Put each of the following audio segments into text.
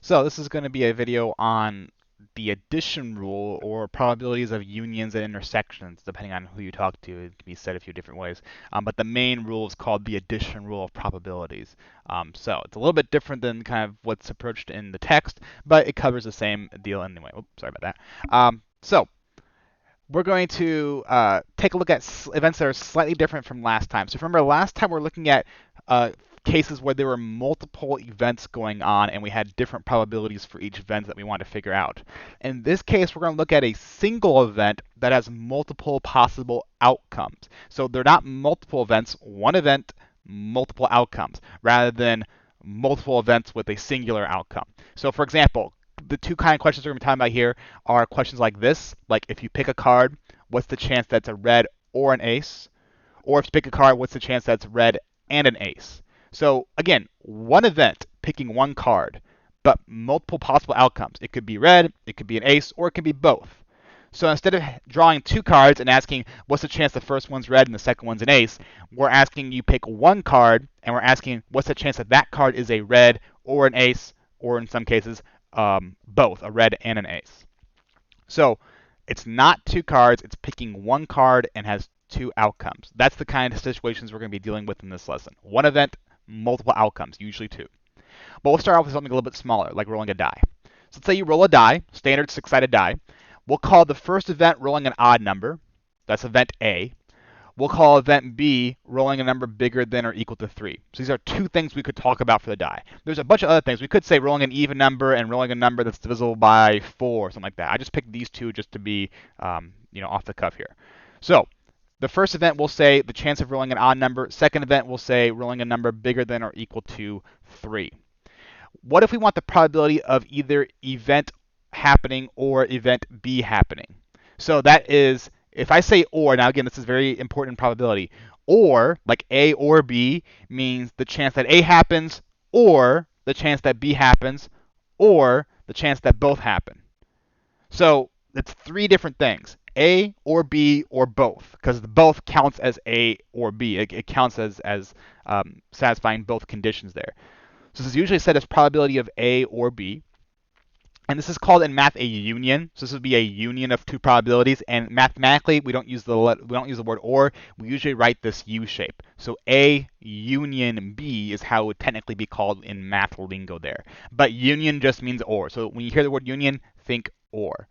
So this is going to be a video on the addition rule, or probabilities of unions and intersections, depending on who you talk to. It can be said a few different ways. But the main rule is called the addition rule of probabilities. So it's a little bit different than kind of what's approached in the text, but it covers the same deal anyway. Oops, sorry about that. So we're going to take a look at events that are slightly different from last time. So remember, last time we're looking at cases where there were multiple events going on and we had different probabilities for each event that we want to figure out. In this case, we're going to look at a single event that has multiple possible outcomes. So they're not multiple events, one event, multiple outcomes, rather than multiple events with a singular outcome. So for example, the two kind of questions we're going to be talking about here are questions like this, like if you pick a card, what's the chance that's a red or an ace? Or if you pick a card, what's the chance that's red and an ace? So again, one event, picking one card, but multiple possible outcomes. It could be red, it could be an ace, or it could be both. So instead of drawing two cards and asking what's the chance the first one's red and the second one's an ace, we're asking you pick one card and we're asking what's the chance that that card is a red or an ace, or in some cases, both, a red and an ace. So it's not two cards, it's picking one card and has two outcomes. That's the kind of situations we're going to be dealing with in this lesson. One event, multiple outcomes, usually two. But we'll start off with something a little bit smaller, like rolling a die. So let's say you roll a die, standard six-sided die. We'll call the first event rolling an odd number. That's event A. We'll call event B rolling a number bigger than or equal to 3. So these are two things we could talk about for the die. There's a bunch of other things. We could say rolling an even number and rolling a number that's divisible by 4, or something like that. I just picked these two just to be off the cuff here. So the first event will say the chance of rolling an odd number. Second event will say rolling a number bigger than or equal to 3. What if we want the probability of either event happening or event B happening? So that is, if I say or, now again, this is very important probability, or, like A or B, means the chance that A happens, or the chance that B happens, or the chance that both happen. So it's three different things, A or B or both, because both counts as A or B. It counts as satisfying both conditions there. So this is usually set as probability of A or B. And this is called in math a union. So this would be a union of two probabilities. And mathematically, we don't use the word or. We usually write this U shape. So A union B is how it would technically be called in math lingo there. But union just means or. So when you hear the word union, think or.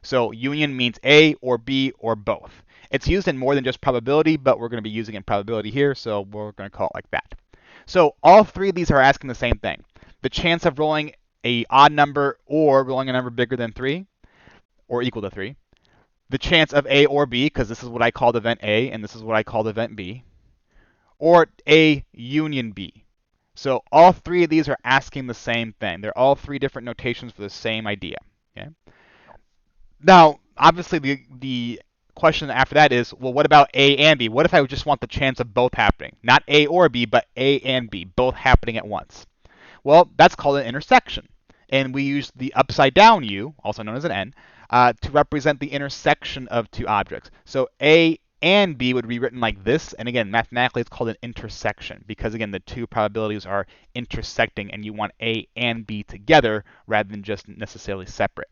So union means A or B or both. It's used in more than just probability, but we're going to be using it in probability here, so we're going to call it like that. So all three of these are asking the same thing. The chance of rolling a odd number or rolling a number bigger than 3 or equal to 3. The chance of A or B, because this is what I called event A and this is what I called event B. Or A union B. So all three of these are asking the same thing. They're all three different notations for the same idea. Okay? Now, obviously, the question after that is, well, what about A and B? What if I just want the chance of both happening? Not A or B, but A and B, both happening at once. Well, that's called an intersection. And we use the upside down U, also known as an N, to represent the intersection of two objects. So A and B would be written like this. And again, mathematically, it's called an intersection because, again, the two probabilities are intersecting and you want A and B together rather than just necessarily separate.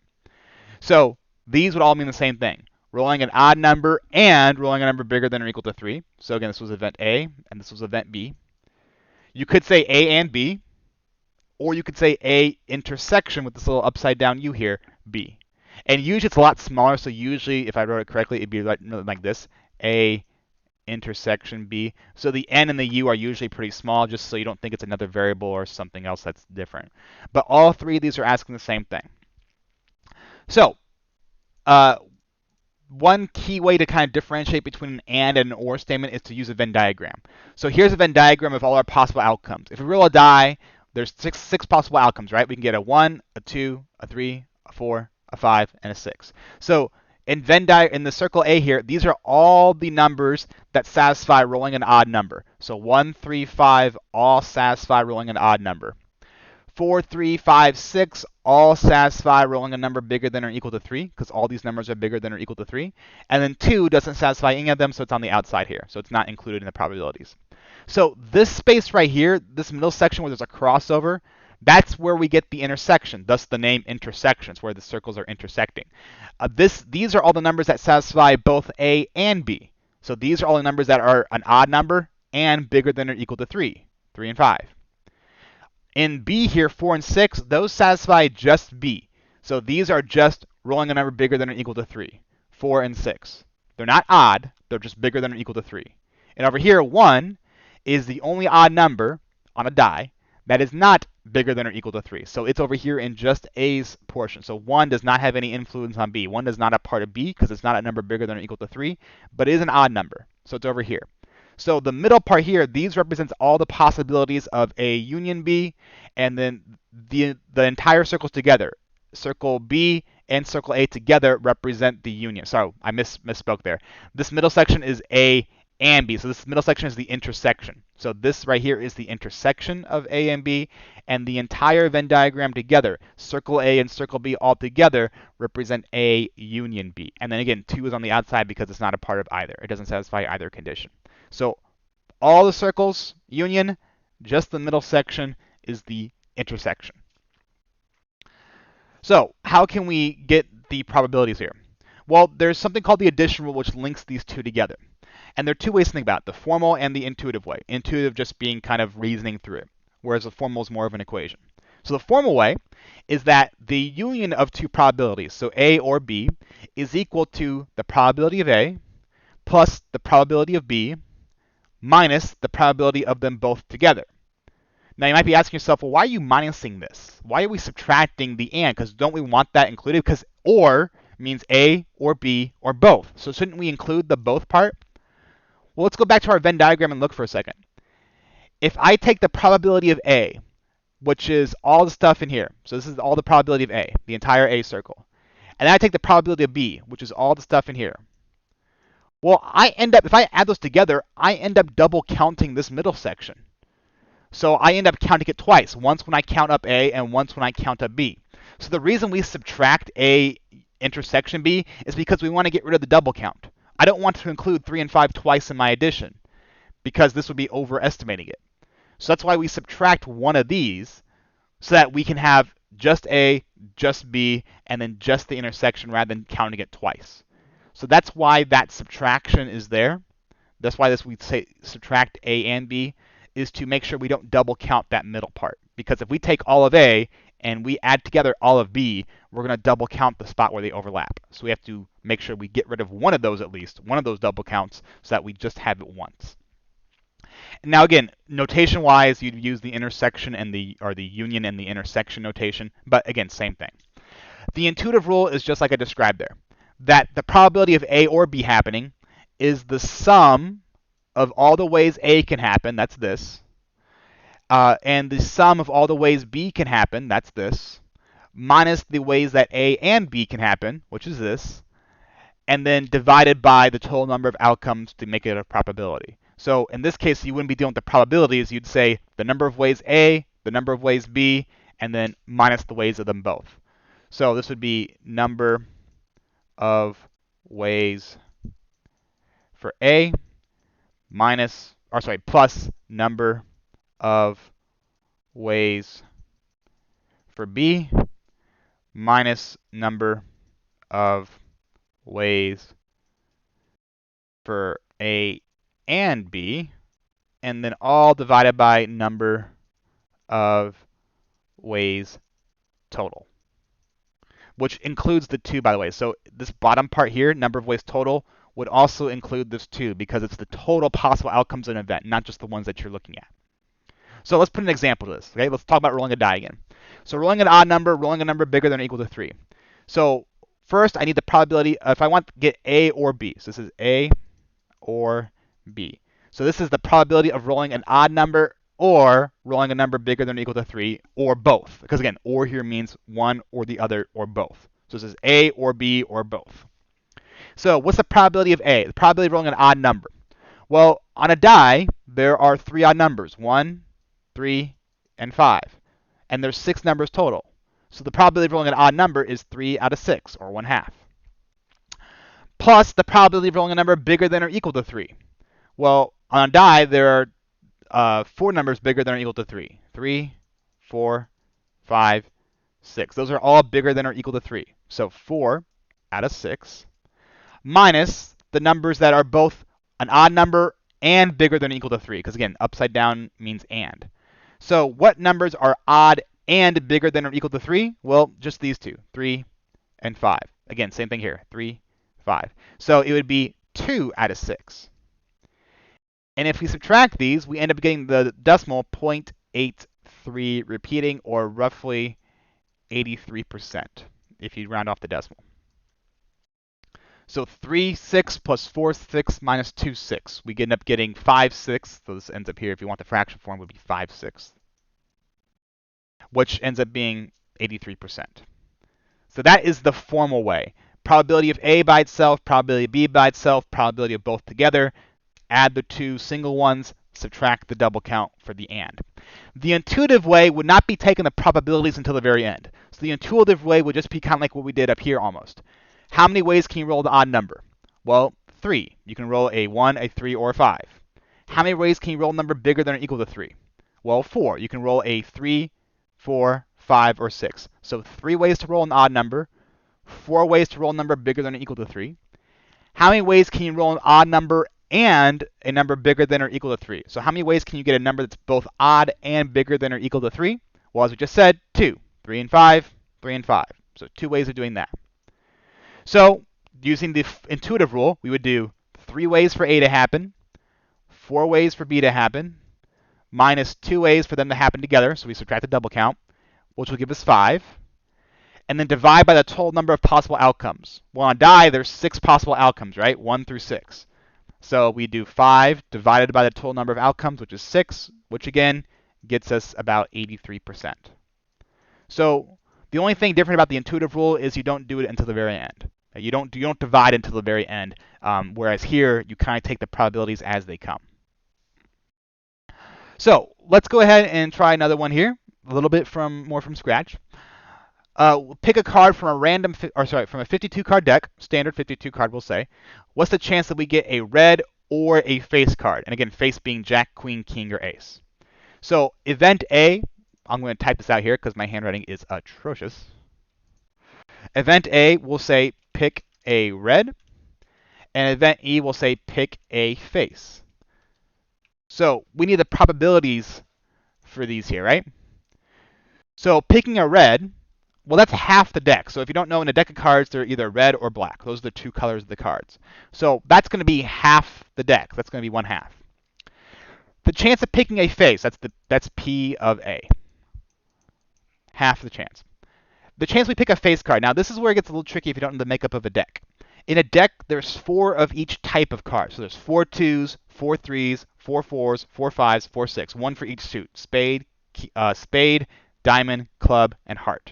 So these would all mean the same thing. Rolling an odd number and rolling a number bigger than or equal to 3. So again, this was event A and this was event B. You could say A and B, or you could say A intersection with this little upside down U here, B. And usually it's a lot smaller, so usually if I wrote it correctly, it'd be like this, A intersection B. So the N and the U are usually pretty small, just so you don't think it's another variable or something else that's different. But all three of these are asking the same thing. So one key way to kind of differentiate between an and an or statement is to use a Venn diagram. So here's a Venn diagram of all our possible outcomes. If we roll a die, there's six possible outcomes, right? We can get a 1, a 2, a 3, a 4, a 5, and a 6. So in the circle A here, these are all the numbers that satisfy rolling an odd number. So 1, 3, 5 all satisfy rolling an odd number. 4, 3, 5, 6 all satisfy rolling a number bigger than or equal to 3, because all these numbers are bigger than or equal to 3. And then 2 doesn't satisfy any of them, so it's on the outside here. So it's not included in the probabilities. So this space right here, this middle section where there's a crossover, That's where we get the intersection, thus the name intersections, where the circles are intersecting. These are all the numbers that satisfy both A and B. So these are all the numbers that are an odd number and bigger than or equal to 3, 3 and 5. In B here, 4 and 6, those satisfy just B. So these are just rolling a number bigger than or equal to 3, 4 and 6. They're not odd, they're just bigger than or equal to 3. And over here, 1 is the only odd number on a die that is not bigger than or equal to 3. So it's over here in just A's portion. So 1 does not have any influence on B. 1 is not a part of B because it's not a number bigger than or equal to 3, but it is an odd number. So it's over here. So the middle part here, these represents all the possibilities of A union B, and then the entire circles together. Circle B and circle A together represent the union. Sorry, I misspoke there. This middle section is A and B. So this middle section is the intersection. So this right here is the intersection of A and B, and the entire Venn diagram together, circle A and circle B all together, represent A union B. And then again, 2 is on the outside because it's not a part of either. It doesn't satisfy either condition. So all the circles, union, just the middle section is the intersection. So how can we get the probabilities here? Well, there's something called the addition rule which links these two together. And there are two ways to think about it, the formal and the intuitive way. Intuitive just being kind of reasoning through it, whereas the formal is more of an equation. So the formal way is that the union of two probabilities, so A or B, is equal to the probability of A plus the probability of B minus the probability of them both together. Now you might be asking yourself, well, why are you minusing this? Why are we subtracting the and? Because don't we want that included? Because or means A or B or both. So shouldn't we include the both part? Well, let's go back to our Venn diagram and look for a second. If I take the probability of A, which is all the stuff in here, so this is all the probability of A, the entire A circle, and then I take the probability of B, which is all the stuff in here, well, if I add those together, I end up double counting this middle section. So I end up counting it twice, once when I count up A and once when I count up B. So the reason we subtract A intersection B is because we want to get rid of the double count. I don't want to include 3 and 5 twice in my addition because this would be overestimating it. So that's why we subtract one of these so that we can have just A, just B, and then just the intersection rather than counting it twice. So that's why that subtraction is there. That's why we say subtract A and B, is to make sure we don't double count that middle part. Because if we take all of A and we add together all of B, we're going to double count the spot where they overlap. So we have to make sure we get rid of one of those at least, one of those double counts, so that we just have it once. Now again, notation-wise, you'd use the intersection and the union and the intersection notation, but again, same thing. The intuitive rule is just like I described there, that the probability of A or B happening is the sum of all the ways A can happen, that's this, and the sum of all the ways B can happen, that's this, minus the ways that A and B can happen, which is this, and then divided by the total number of outcomes to make it a probability. So in this case, you wouldn't be dealing with the probabilities. You'd say the number of ways A, the number of ways B, and then minus the ways of them both. So this would be number of ways for A plus number of ways for B minus number of ways for A and B, and then all divided by number of ways total, which includes the 2, by the way. So this bottom part here, number of ways total, would also include this 2 because it's the total possible outcomes of an event, not just the ones that you're looking at. So let's put an example to this. Okay, let's talk about rolling a die again. So rolling an odd number, rolling a number bigger than or equal to 3. So first, I need the probability if I want to get A or B. So this is A or B. So this is the probability of rolling an odd number or rolling a number bigger than or equal to 3, or both. Because again, or here means one or the other or both. So this is A or B or both. So what's the probability of A? The probability of rolling an odd number. Well, on a die, there are 3 odd numbers, 1, 3, and 5. And there's 6 numbers total. So the probability of rolling an odd number is 3 out of 6, or 1/2. Plus the probability of rolling a number bigger than or equal to 3. Well, on a die, there are 4 numbers bigger than or equal to 3. 3, 4, 5, 6. Those are all bigger than or equal to 3. So 4 out of 6 minus the numbers that are both an odd number and bigger than or equal to 3. Because again, upside down means and. So what numbers are odd and bigger than or equal to 3? Well, just these two, 3 and 5. Again, same thing here, 3, 5. So it would be 2 out of 6. And if we subtract these, we end up getting the decimal 0.83 repeating, or roughly 83% if you round off the decimal. So 3, 6 plus 4, 6 minus 2, 6. We end up getting 5, 6. So this ends up here, if you want the fraction form, would be 5, 6. Which ends up being 83%. So that is the formal way. Probability of A by itself, probability of B by itself, probability of both together. Add the two single ones, subtract the double count for the and. The intuitive way would not be taking the probabilities until the very end. So the intuitive way would just be kind of like what we did up here almost. How many ways can you roll the odd number? Well, 3. You can roll a 1, a 3, or a 5. How many ways can you roll a number bigger than or equal to 3? Well, 4. You can roll a 3, 4, 5, or 6. So 3 ways to roll an odd number, 4 ways to roll a number bigger than or equal to 3. How many ways can you roll an odd number and a number bigger than or equal to 3? So how many ways can you get a number that's both odd and bigger than or equal to 3? Well, as we just said, 2. 3 and 5, 3 and 5. So 2 ways of doing that. So using the intuitive rule, we would do 3 ways for A to happen, 4 ways for B to happen, minus 2 ways for them to happen together. So we subtract the double count, which will give us 5. And then divide by the total number of possible outcomes. Well, on a die, there's 6 possible outcomes, right? 1 through 6. So we do 5 divided by the total number of outcomes, which is 6, which again gets us about 83%. So the only thing different about the intuitive rule is you don't do it until the very end. You don't divide until the very end, whereas here you kind of take the probabilities as they come. So let's go ahead and try another one here, a little bit more from scratch. Pick a card from from a 52 card deck, standard 52 card we'll say. What's the chance that we get a red or a face card? And again, face being Jack, Queen, King, or Ace. So event A, I'm going to type this out here because my handwriting is atrocious. Event A will say pick a red, and event E will say pick a face. So we need the probabilities for these here, right? So picking a red, well, that's half the deck. So if you don't know, in a deck of cards, they're either red or black. Those are the two colors of the cards. So that's going to be half the deck. That's going to be 1/2. The chance of picking a face, that's P of A. Half the chance. The chance we pick a face card. Now, this is where it gets a little tricky if you don't know the makeup of a deck. In a deck, there's 4 of each type of card. So there's 4 2s, 4 3s, 4 4s, 4 5s, 4 6. 1 for each suit. Spade, diamond, club, and heart.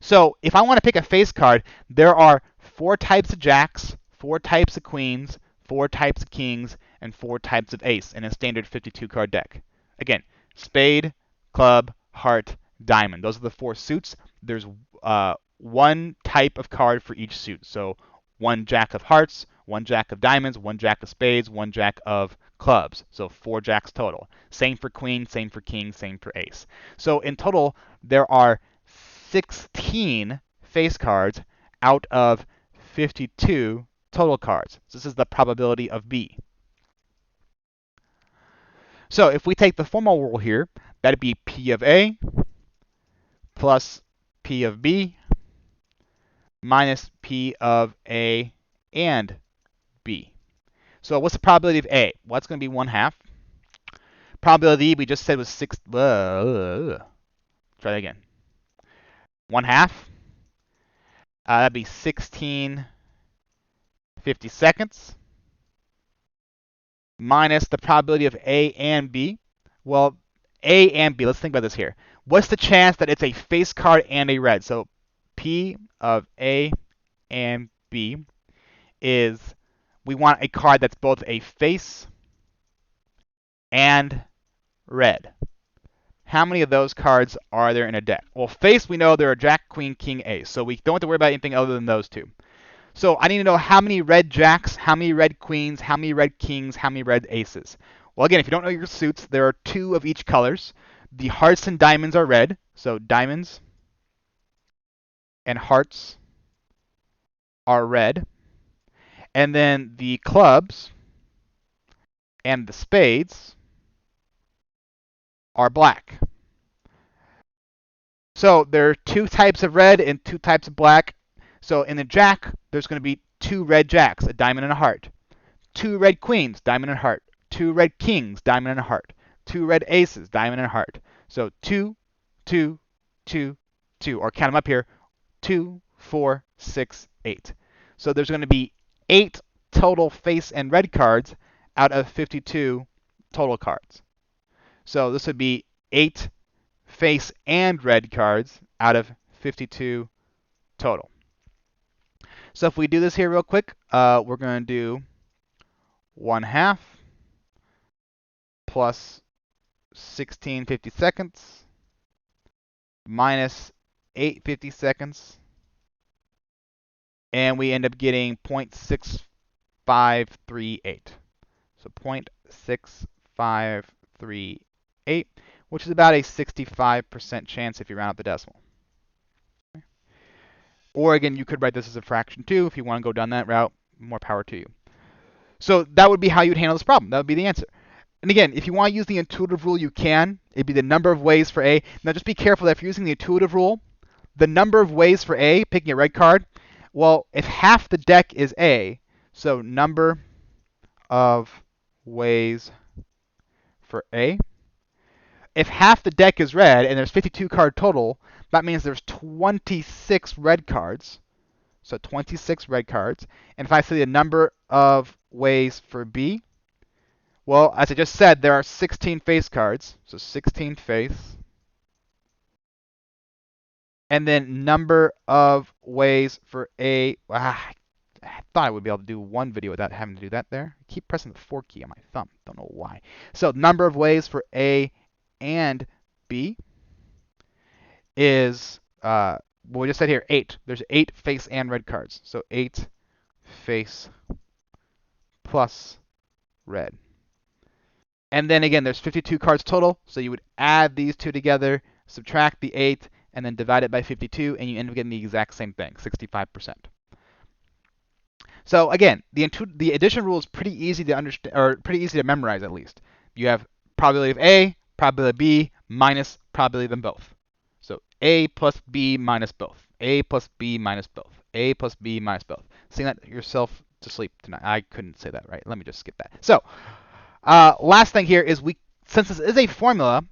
So if I want to pick a face card, there are 4 types of jacks, 4 types of queens, 4 types of kings, and 4 types of ace in a standard 52 card deck. Again, spade, club, heart, diamond. Those are the 4 suits. There's 1 type of card for each suit. So 1 jack of hearts, 1 jack of diamonds, 1 jack of spades, 1 jack of clubs. So 4 jacks total. Same for queen, same for king, same for ace. So in total, there are 16 face cards out of 52 total cards. So this is the probability of B. So if we take the formal rule here, that'd be P of A plus P of B minus P of A and B. So what's the probability of A? Well, it's going to be 1/2. Probability we just said was 6. Try that again. 1/2. That'd be 16 52nds minus the probability of A and B. Well, A and B, let's think about this here. What's the chance that it's a face card and a red? So P of A and B is, we want a card that's both a face and red. How many of those cards are there in a deck? Well, face, we know there are jack, queen, king, ace. So we don't have to worry about anything other than those two. So I need to know how many red jacks, how many red queens, how many red kings, how many red aces. Well, again, if you don't know your suits, there are 2 of each colors. The hearts and diamonds are red, So diamonds and hearts are red, and then the clubs and the spades are black. So there are two types of red and two types of black. So in the jack, there's going to be two red jacks, a diamond and a heart. Two red queens, diamond and heart. Two red kings, diamond and a heart. Two red aces, diamond and heart. So 2, 2, 2, 2, or count them up here, 2, 4, 6, 8. So there's going to be 8 total face and red cards out of 52 total cards. So this would be 8 face and red cards out of 52 total. So if we do this here real quick, we're going to do 1/2 plus 16 50-seconds minus 8 50-seconds, and we end up getting 0.6538. So 0.6538, which is about a 65% chance if you round up the decimal. Or again, you could write this as a fraction too. If you want to go down that route, more power to you. So that would be how you'd handle this problem. That would be the answer. And again, if you want to use the intuitive rule, you can. It'd be the number of ways for A. Now just be careful that if you're using the intuitive rule, the number of ways for A, picking a red card, well, if half the deck is A, so number of ways for A. If half the deck is red and there's 52 card total, that means there's 26 red cards. So 26 red cards. And if I say the number of ways for B, well, as I just said, there are 16 face cards. So 16 face. And then number of ways for A. I thought I would be able to do one video without having to do that there. I keep pressing the 4 key on my thumb. Don't know why. So number of ways for A and B is, well, we just said here, 8. There's 8 face and red cards. So 8 face plus red. And then again, there's 52 cards total. So you would add these two together, subtract the 8, and then divide it by 52, and you end up getting the exact same thing, 65%. So again, the addition rule is pretty easy to understand, or pretty easy to memorize at least. You have probability of A, probability of B, minus probability of them both. So A plus B minus both. A plus B minus both. A plus B minus both. Sing that yourself to sleep tonight. I couldn't say that right. Let me just skip that. So last thing here is since this is a formula,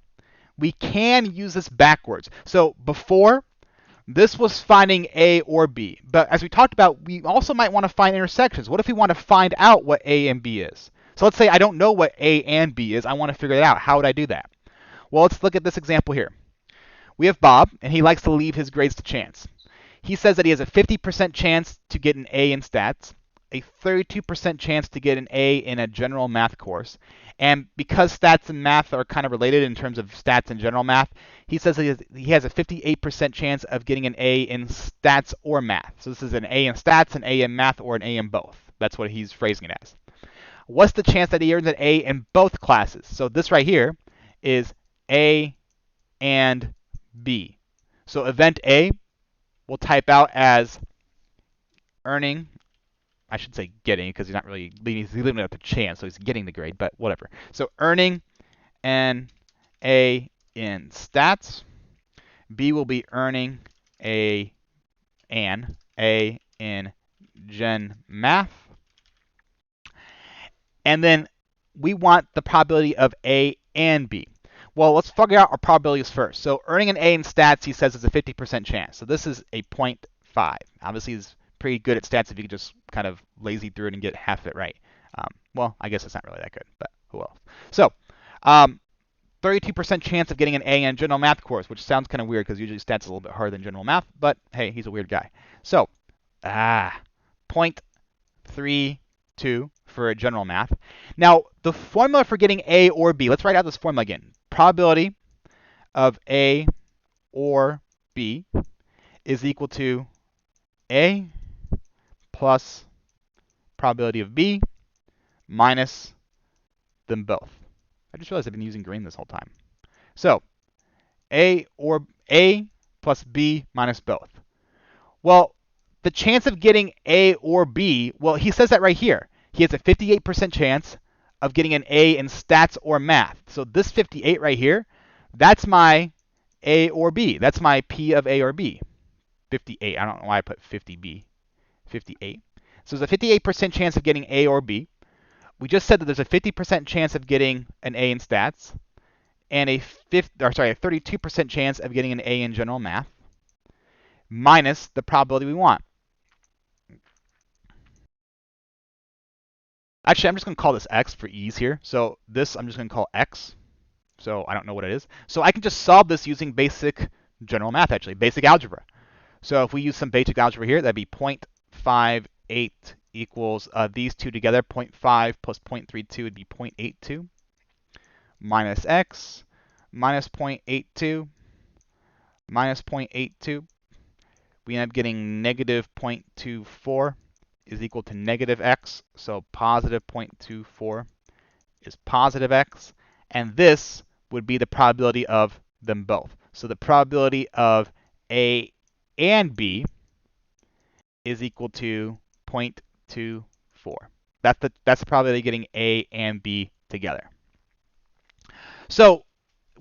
we can use this backwards. So before, this was finding A or B. But as we talked about, we also might want to find intersections. What if we want to find out what A and B is? So let's say I don't know what A and B is. I want to figure it out. How would I do that? Well, let's look at this example here. We have Bob, and he likes to leave his grades to chance. He says that he has a 50% chance to get an A in stats, a 32% chance to get an A in a general math course. And because stats and math are kind of related in terms of stats and general math, he says he has a 58% chance of getting an A in stats or math. So this is an A in stats, an A in math, or an A in both. That's what he's phrasing it as. What's the chance that he earns an A in both classes? So this right here is A and B. So event A we'll type out as earning, I should say getting, because he's not really leaving, he's leaving it up to chance, so he's getting the grade, but whatever. So earning an A in stats. B will be earning an A in gen math. And then we want the probability of A and B. Well, let's figure out our probabilities first. So earning an A in stats, he says, is a 50% chance. So this is a 0.5. Obviously, he's pretty good at stats if you could just kind of lazy through it and get half of it right. Well, I guess it's not really that good, but who else? So 32% chance of getting an A in a general math course, which sounds kind of weird because usually stats is a little bit harder than general math, but hey, he's a weird guy. So 0.32 for a general math. Now, the formula for getting A or B, let's write out this formula again. Probability of A or B is equal to A plus probability of B minus them both. I just realized I've been using green this whole time. So A plus B minus both. Well, the chance of getting A or B, well, he says that right here. He has a 58% chance of getting an A in stats or math. So this 58 right here, that's my A or B. That's my P of A or B. 58. I don't know why I put 50B. 58. So there's a 58% chance of getting A or B. We just said that there's a 50% chance of getting an A in stats and a 32% chance of getting an A in general math minus the probability we want. Actually, I'm just going to call this x for ease here. So this I'm just going to call x. So I don't know what it is. So I can just solve this using basic general math, actually, basic algebra. So if we use some basic algebra here, that'd be 0.58 equals these two together. 0.5 plus 0.32 would be 0.82 minus x minus 0.82 minus 0.82. We end up getting negative 0.24 is equal to negative x. So positive 0.24 is positive x. And this would be the probability of them both. So the probability of A and B is equal to 0.24. That's the probability of getting A and B together. So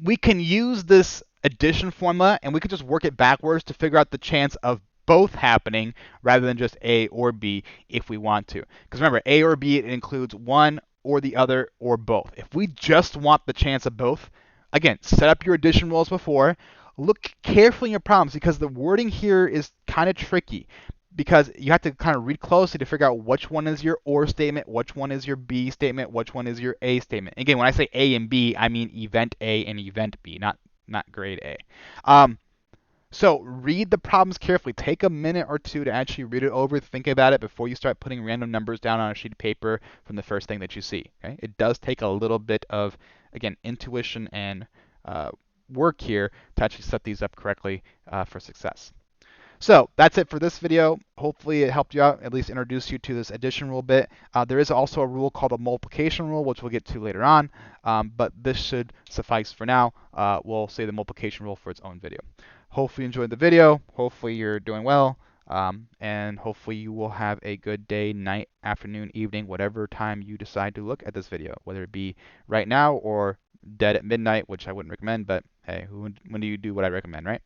we can use this addition formula and we can just work it backwards to figure out the chance of both happening rather than just A or B if we want to. Because remember, A or B, it includes one or the other or both. If we just want the chance of both, again, set up your addition rules before. Look carefully in your problems because the wording here is kind of tricky because you have to kind of read closely to figure out which one is your or statement, which one is your B statement, which one is your A statement. Again, when I say A and B, I mean event A and event B, not grade A. So read the problems carefully. Take a minute or two to actually read it over, think about it before you start putting random numbers down on a sheet of paper from the first thing that you see. Okay? It does take a little bit of, again, intuition and work here to actually set these up correctly for success. So that's it for this video. Hopefully it helped you out, at least introduce you to this addition rule bit. There is also a rule called a multiplication rule, which we'll get to later on, but this should suffice for now. We'll say the multiplication rule for its own video. Hopefully you enjoyed the video. Hopefully you're doing well, and hopefully you will have a good day, night, afternoon, evening, whatever time you decide to look at this video, whether it be right now or dead at midnight, which I wouldn't recommend, but hey, when do you do what I recommend, right?